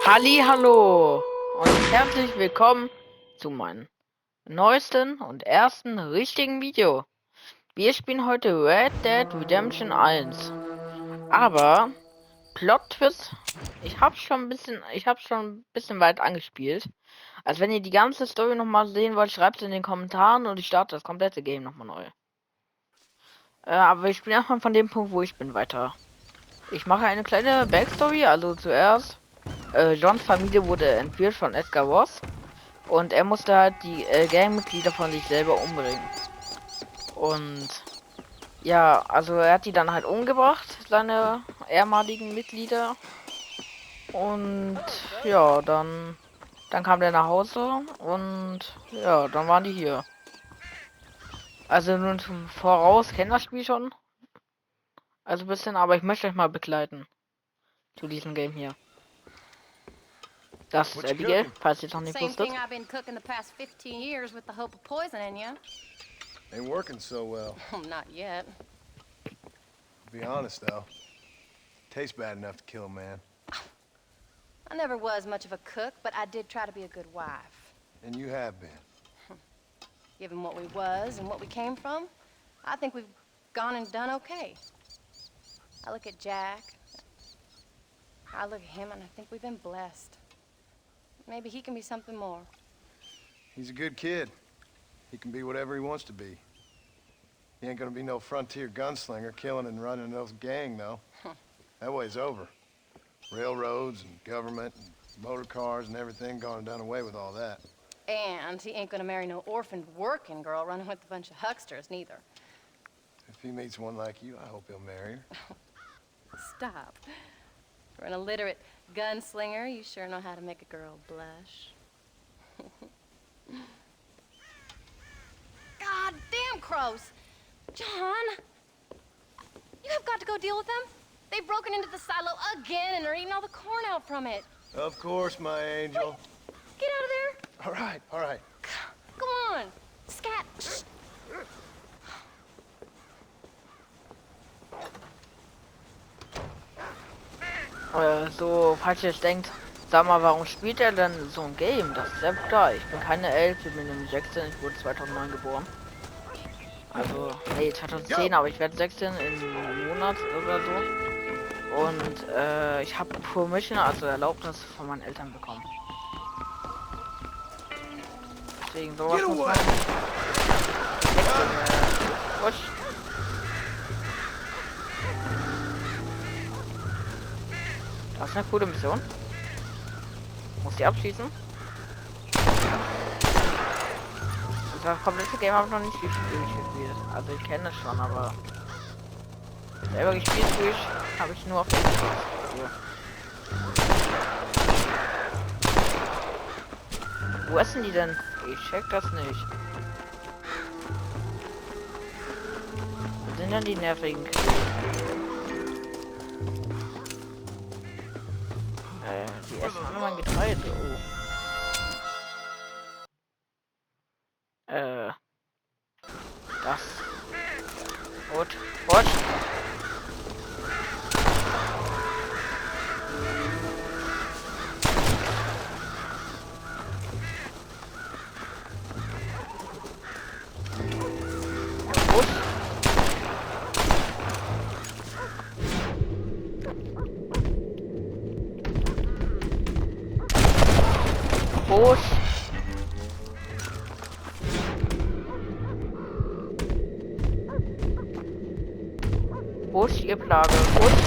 Hallo und herzlich willkommen zu meinem neuesten und ersten richtigen Video. Wir spielen heute Red Dead Redemption 1. Aber Plot Twist, ich habe schon ein bisschen weit angespielt. Also wenn ihr die ganze Story nochmal sehen wollt, schreibt es in den Kommentaren und ich starte das komplette Game nochmal neu. Aber ich spiele erstmal von dem Punkt, wo ich bin, weiter. Ich mache eine kleine Backstory, also zuerst. Johns Familie wurde entführt von Edgar Ross. Und er musste halt die Gangmitglieder von sich selber umbringen. Und ja, also er hat die dann halt umgebracht, seine ehemaligen Mitglieder. Und ja, dann kam der nach Hause und ja, dann waren die hier. Also nun zum Voraus kennen das Spiel schon. Also ein bisschen, aber ich möchte euch mal begleiten zu diesem Game hier. Das ist Abigail, falls ihr es noch nicht wusstet. Same thing I've been cooking the past 15 years with the hope of poisoning you. Ain't working so well. Not yet. Be honest though, tastes bad enough to kill a man. I never was much of a cook, but I did try to be a good wife. And you have been. Given what we was and what we came from, I think we've gone and done okay. I look at Jack, I look at him, and I think we've been blessed. Maybe he can be something more. He's a good kid. He can be whatever he wants to be. He ain't gonna be no frontier gunslinger killing and running those gang, though. That way's over. Railroads and government and motor cars and everything gone and done away with all that. And he ain't gonna marry no orphaned working girl running with a bunch of hucksters, neither. If he meets one like you, I hope he'll marry her. Stop. For an illiterate gunslinger, you sure know how to make a girl blush. God damn crows! John! You have got to go deal with them. They've broken into the silo again and are eating all the corn out from it. Of course, my angel. Wait, get out of there. All right, all right. Go on. Scat. Shh. So, falls ihr es denkt, sag mal, warum spielt er denn so ein Game? Das ist selbst klar. Ich bin keine 11, ich bin nämlich 16, ich wurde 2009 geboren. Also, nee, 2010, aber ich werde 16 im Monat oder so. Und ich habe Permission, also Erlaubnis von meinen Eltern bekommen. Deswegen sowas muss man. Das ist eine coole Mission. Muss die abschließen. Das komplette Game habe ich noch nicht durchgespielt. Also ich kenne es schon, aber selber gespielt habe ich nur auf der Xbox. Wo essen die denn? Ich check das nicht. Wo sind denn die nervigen? Die essen alle mein Getreide. Oh. Das. Gut. Gut. Gut. Gut. Busch, ihr Plage. Busch.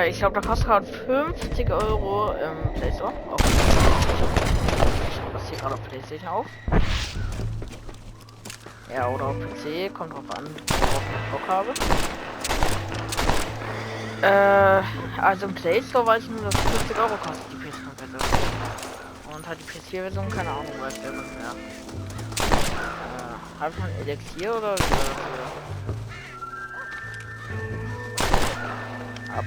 Ich glaube, da kostet gerade 50 Euro im Play Store. Ich schreibe das hier gerade auf PlayStation auf. Ja, oder auf PC. Kommt drauf an, worauf ich Bock habe. Also im Play Store weiß ich nur, dass 50 Euro kostet die PS5-Version. Und hat die PS4-Version, keine Ahnung, weiß der was mehr. Habe ich ein Elixier oder wie? Ab.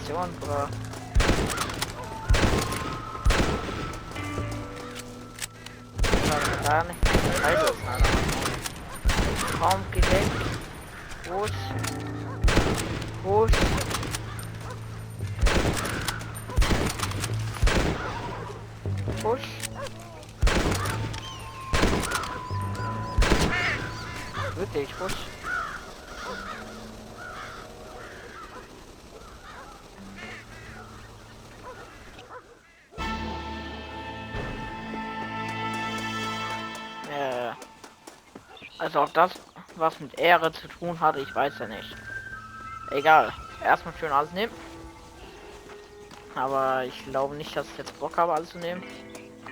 Mission, oder? gar nicht Zeit ist, Alter. Komm, geh weg. Push. Push. Push. Wirklich, push. Also ob das was mit Ehre zu tun hatte, ich weiß ja nicht. Egal. Erstmal schön alles nehmen. Aber ich glaube nicht, dass ich jetzt Bock habe, alles zu nehmen.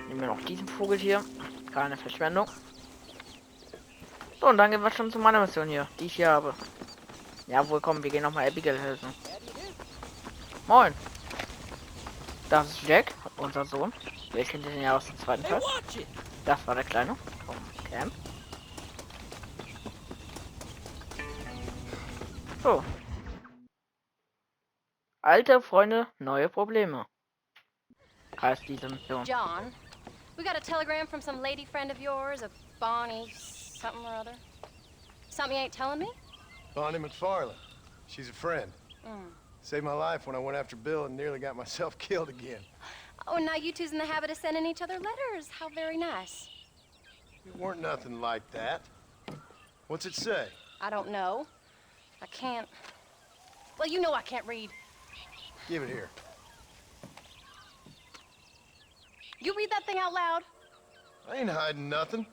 Nehmen wir noch diesen Vogel hier. Keine Verschwendung. So, und dann gehen wir schon zu meiner Mission hier, die ich hier habe. Ja, wohl kommen, wir gehen nochmal Abigail helfen. Moin. Das ist Jack, unser Sohn. Wir kennen den ja aus dem zweiten Teil. Das war der Kleine vom Camp. So. Alte Freunde, neue Probleme. Heißt diese Mission. John, we got a telegram from some lady friend of yours, a Bonnie something or other. Something you ain't telling me? Bonnie McFarland. She's a friend. Saved my life when I went after Bill and nearly got myself killed again. Oh, and now you two's in the habit of sending each other letters. How very nice. It weren't nothing like that. What's it say? I don't know. I can't... Well, you know I can't read. Give it here. You read that thing out loud? I ain't hiding nothing.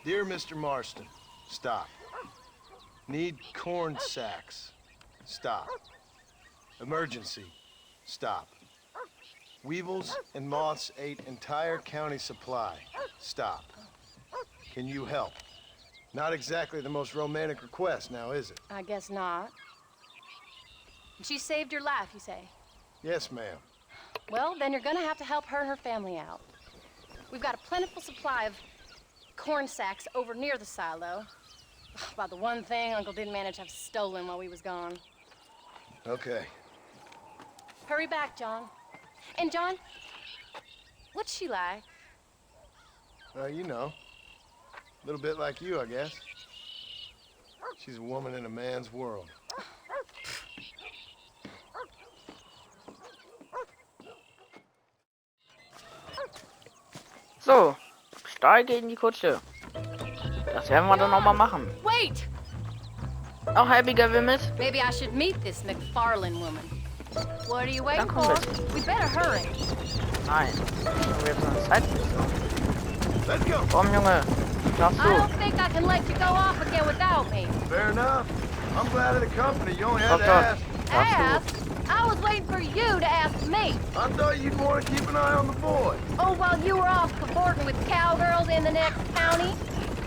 Dear Mr. Marston, stop. Need corn sacks. Stop. Emergency. Stop. Weevils and moths ate entire county supply. Stop. Can you help? Not exactly the most romantic request, now is it? I guess not. She saved your life, you say? Yes, ma'am. Well, then you're gonna have to help her and her family out. We've got a plentiful supply of corn sacks over near the silo. About the one thing Uncle didn't manage to have stolen while we was gone. Okay. Hurry back, John. And John, what's she like? You know. A little bit like you, I guess. She's a woman in a man's world. So, steige in die Kutsche. Das werden wir dann noch mal machen. Wait! Auch Abigail will mit. Maybe I should meet this McFarland woman. What are you waiting Dann komm for? mit. We better hurry. Nein. Wir haben so eine Zeitmission. Let's go. Komm, Junge. Schaffst I du. don't think I can let you go off again without me. Fair enough. I'm glad of the company. You only had Komm to schon. ask. Schaffst Ask? I was waiting for you to ask me. I thought you'd want to keep an eye on the boy. Oh, while you were off cavorting with cowgirls in the next county?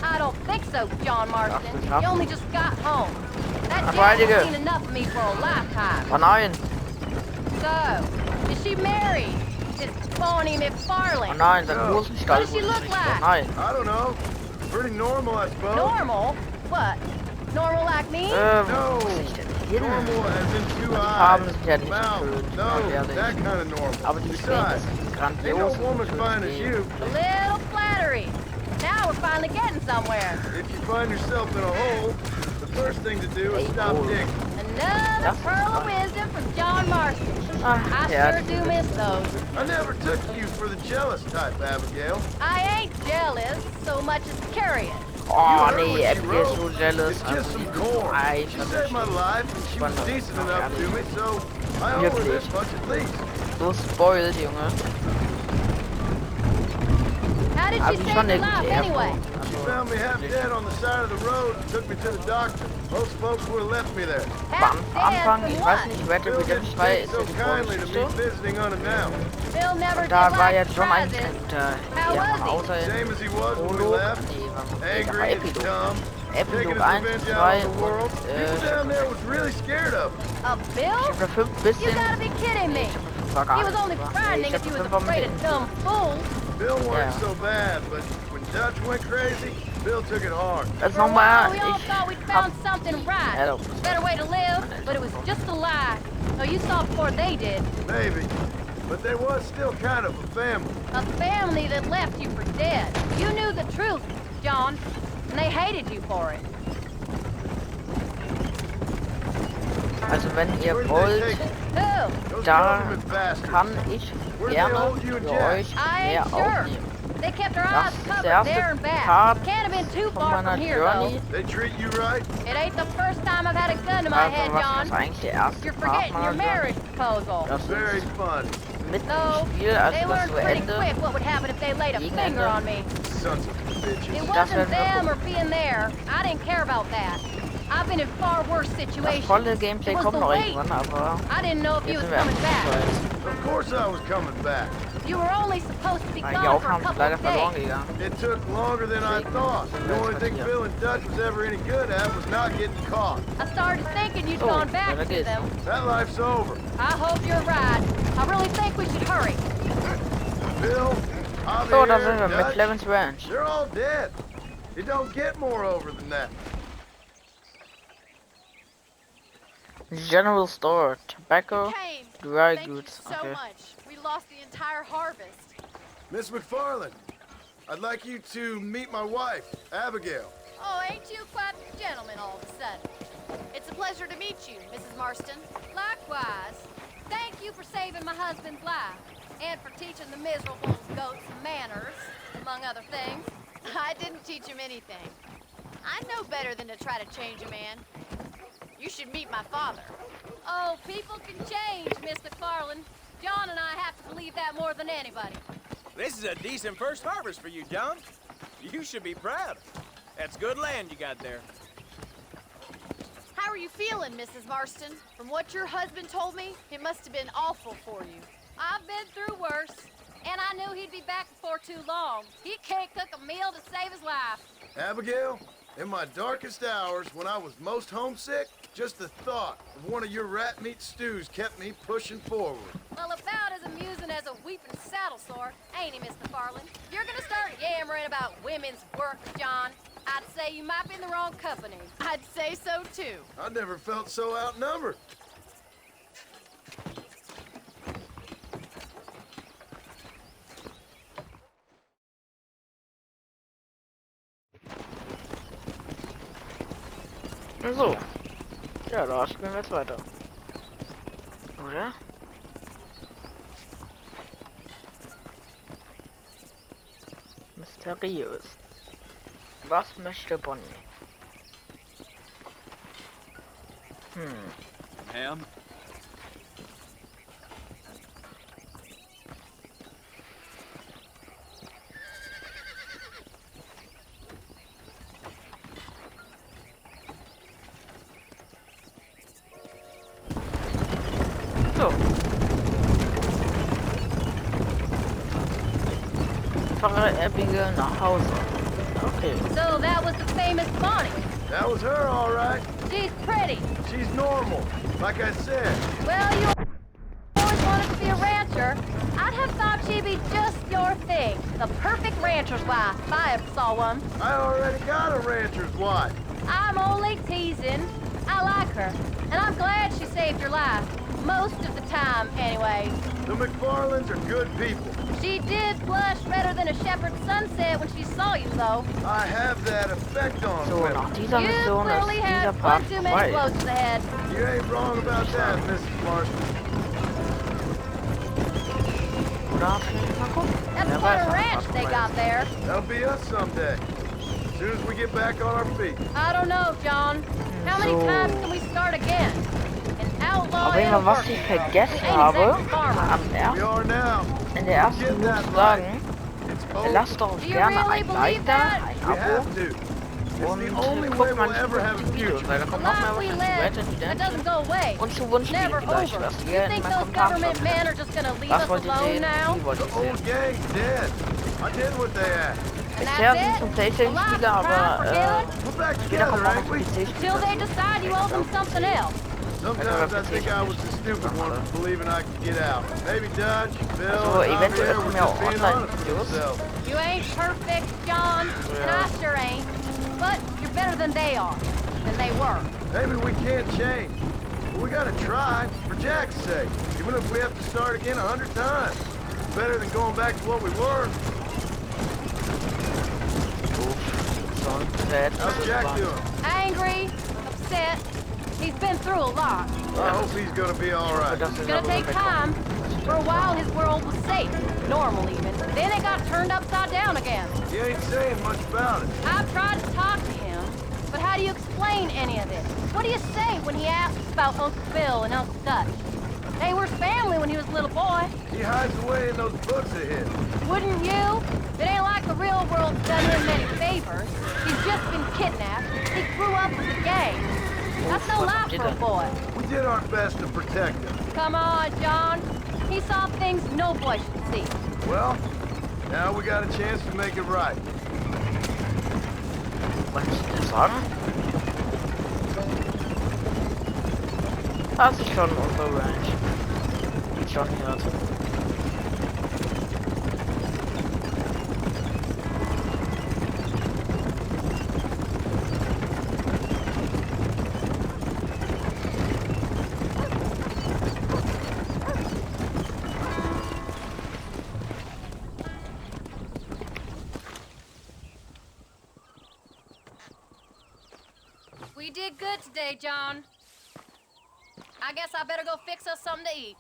I don't think so, John Marston. You only just got home. That Heilige. jack's seen enough of me for a lifetime. du. Oh nein. So, is she married? This Bonnie Oh McFarland? nein, sein No. Hosenstall What does she wurde look nicht. like? Oh nein. I don't know. Pretty normal, I suppose. Normal? What? Normal like me? No. Wo muss ich denn hin? Normal as in two Farben eyes. sind ja nicht so Mouth. schön, No, ganz ehrlich. that kind of normal. Aber die Szenen Besides, sind ain't no grandios. woman und fine as schön. you. A little flattery. Now we're finally getting somewhere. If you find yourself in a hole, the first thing to do is Hey, stop hole. digging. Another That's pearl of fine. wisdom from John Marston. Ach, I ja, sure do miss those. I never took you for the jealous type, Abigail. I ain't jealous so much as curious. Oh You heard nee, what she Abigail ist wrote. so jealous. It's Also just die some ist corn. She einfach saved my life, and she was Spannend. decent enough to me, so I owe her Wirklich. this much at least. so spoiled, Junge. How did Aber she die save schon your eine life gute anyway? Ehre. She Also, found me half dead on the side of the road and took me to the doctor. Most folks would have left me there. Half am dead Anfang, from ich weiß what? nicht, Red Dead Bill Redemption didn't 2 take ist so ja die kindly to me Vorgeschichte. visiting unannounced. Bill never Und da did war like ja John eigentlich surprises. ein guter How was Ehemann, he? außer in Same as he was when we Prolog. left. Nee, war Angry and Epilog. dumb. Taking Epilog his 1, revenge 2 out on the world. und People down there was really scared of him. A Bill? Chapter 5 bisschen. You gotta be kidding me. War gar He was nicht only super. frightening if he was Chapter 5 war afraid mit of dumb fools. Bill weren't Yeah. so bad, but when Dutch went crazy, Bill took it hard. Das For a while, nochmal, we all ich thought we'd hab found something right. Hello. Better way to live, but it was just a lie. No, you saw before they did. Maybe. But they was still kind of a family. A family that left you for dead. You knew the truth, John, and they hated you for it. Also wenn ihr Where did they wollt, take you? Who? Those da government bastards. kann ich Where they gerne hold you für and Jack? euch I mehr ain't sure. aufnehmen. They kept our Das eyes ist der covered erste there and back. Part Can't have been too von far meiner from here, though. Journey. They treat you right? It ain't the first time I've had a gun to my Also head, was John. das eigentlich der erste You're Part forgetting your meiner marriage Journey. proposal. Das Very ist fun. mitten No, im Spiel, they also das learned zu pretty Ende. quick what would happen if they laid a Gegen finger Ende. on me. Sons of It bitches. Das wasn't werden wir them or gucken. being there. I didn't care about that. I've been in far worse Das situations. volle It Gameplay was kommt the noch wait. irgendwann, aber I didn't know if you jetzt was sind wir coming erst back. zu Of course I was coming back. You were only supposed to be zweit. Die gone for a Aufnahme ist couple leider of verloren days. gegangen. It took longer than I thought. The only thing Bill and Dutch was ever any good at was not getting caught. I started thinking you'd Oh, gone back weiter to geht's. them. That life's over. I hope you're right. I really think we should hurry. Bill, So, da Javier, sind wir mit Dutch, Levens Ranch. they're all dead. It don't get more over than that. General Store, Tobacco, Came. Dry Thank you Goods. so Okay. much. We lost the entire harvest. Miss McFarland, I'd like you to meet my wife, Abigail. Oh, ain't you quite the gentleman all of a sudden? It's a pleasure to meet you, Mrs. Marston. Likewise. Thank you for saving my husband's life. And for teaching the miserable goats manners, among other things. I didn't teach him anything. I know better than to try to change a man. You should meet my father. Oh, people can change, Miss McFarland. John and I have to believe that more than anybody. This is a decent first harvest for you, John. You should be proud. That's good land you got there. How are you feeling, Mrs. Marston? From what your husband told me, it must have been awful for you. I've been through worse, and I knew he'd be back before too long. He can't cook a meal to save his life. Abigail, in my darkest hours, when I was most homesick, just the thought of one of your rat meat stews kept me pushing forward. Well, about as amusing as a weeping saddle sore, ain't he, Miss McFarland? You're gonna start yammering about women's work, John. I'd say you might be in the wrong company. I'd say so, too. I never felt so outnumbered. So. Ja, da spielen wir jetzt weiter. Oder? Mysteriös. Was möchte Bonnie? Ham? So. Fahre Abigail nach Hause. Okay. So that was the famous Bonnie. That was her, all right. She's pretty. She's normal, like I said. Well, you always wanted to be a rancher. I'd have thought she'd be just your thing. The perfect rancher's wife, if I ever saw one. I already got a rancher's wife. I'm only teasing. I like her, and I'm glad she saved your life. Most of the time, anyways. The McFarlands are good people. She did blush redder than a shepherd's sunset when she saw you, though. I have that effect on So, women. nach dieser You Mission ist clearly dieser had Part one too many vorbei. blows to the head. You ain't wrong about that, Mrs. Marston. Oder? Mal gucken. That's Wer quite weiß, a was ranch they vorbei got ist. there. That'll be us someday. As soon as we get back on our feet. I don't know, John. How many So. times can we start again? An outlaw Auf jeden and Fall, a was ich working man. vergessen We ain't habe, exactly farmers. We are now. in der ersten Get Minute that zu right. sagen, It's over. lasst doch Do you gerne really ein believe Like da, that? ein We Abo have to. It's und the only way guckt mal we'll ever have a die Videos, future. weil da The kommt noch mehr life we was live, Red Dead that Redemption doesn't go away. und zu Wunschspielen Never vielleicht, over. was You ihr in think meinen those Kommentaren government schreibt. men are just gonna leave Was us wollt ihr alone sehen? now? Wie wollt The ihr sehen? old gang's dead. I did what they asked. And Bisher that's sind it? zum A PlayStation-Spiele, life aber for good? We're back später together, kommt noch ain't ein we? PC-Spiel. Till they decide you owe them something else. Sometimes I think I was the stupid one for believing I could get out. Maybe Dutch, Bill, Also, and eventuell Javier were kommen ja auch just being honest with Online-Videos. themselves. You ain't perfect, John, and I sure ain't. But you're better than they are. Than they were. Maybe we can't change, but We gotta try, for Jack's sake, even if we have to start again 100 times. Better than going back to what we were. How's Jack doing? Angry, upset. He's been through a lot. I hope he's gonna be alright. It's gonna take time. For a while, his world was safe, normal even. Then it got turned upside down again. You ain't saying much about it. I've tried to talk to him, but how do you explain any of this? What do you say when he asks about Uncle Bill and Uncle Dutch? They were family when he was a little boy. He hides away in those books of his. Wouldn't you? It ain't like the real world's done him many favors. He's just been kidnapped. He grew up with a gang. That's no life for a boy. We did our best to protect him. Come on, John. He saw things no boy should see. Well, now we got a chance to make it right. Was ich das sagen? Das ist schon unsere Range. Schon hört. We did good today, John. I guess I better go fix us something to eat.